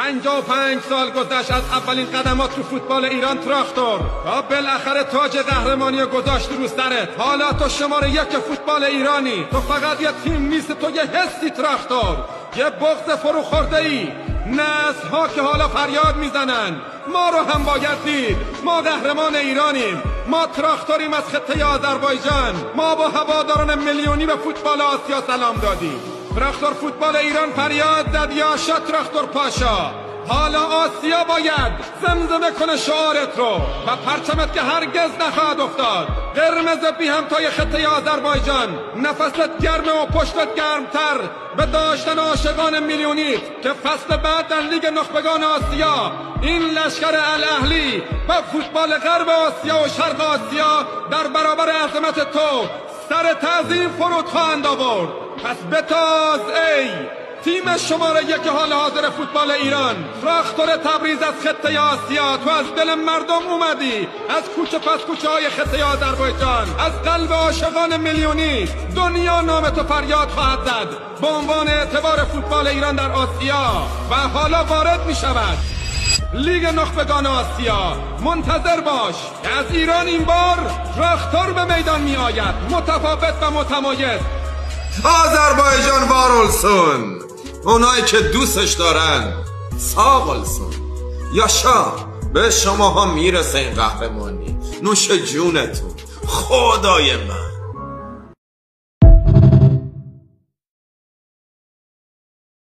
55 سال گذشت از اولین قدمات تو فوتبال ایران تراکتور تا بالاخره تاج قهرمانی رو گذاشت رو سرت. حالا تو شماره 1 فوتبال ایرانی. تو فقط یه تیم نیست، تو یه حسی تراکتور، یه بغض فرو خورده ای. نسل ها که حالا فریاد میزنن ما رو هم باید دید، ما قهرمان ایرانیم، ما تراکتوریم از خطه آذربایجان، ما با هواداران میلیونی به فوتبال آسیا سلام دادیم. تراکتور فوتبال ایران فریاد زد یاشا تراکتور پاشا. حالا آسیا باید زمزمه کنه شعارت رو و پرچمت که هرگز نخواهد افتاد. قرمز بی همتای خطه آذربایجان، نفست گرمه و پشتت گرمتر به داشتن عاشقان میلیونیت که فصل بعد در لیگ نخبگان آسیا این لشکر الاهلی و فوتبال غرب آسیا و شرق آسیا در برابر عظمت تو سر تعظیم فرود خواهند آورد. پس بتاز ای تیم شماره 1 حال حاضر فوتبال ایران، تراکتور تبریز از خطه آسیا. تو از دل مردم اومدی، از کوچه پس کوچه های خطه آذربایجان، از قلب عاشقان میلیونی. دنیا نام تو فریاد خواهد زد به عنوان اعتبار فوتبال ایران در آسیا و حالا وارد می شود لیگ نخبگان آسیا. منتظر باش که از ایران این بار تراکتور به میدان می آید، متفاوت و متمایز. آذربایجان وارولسون، اونایی که دوستش دارن ساقلسون. یاشا به شماها میرسه این قهرمانی، نوش جونتون. خدای من.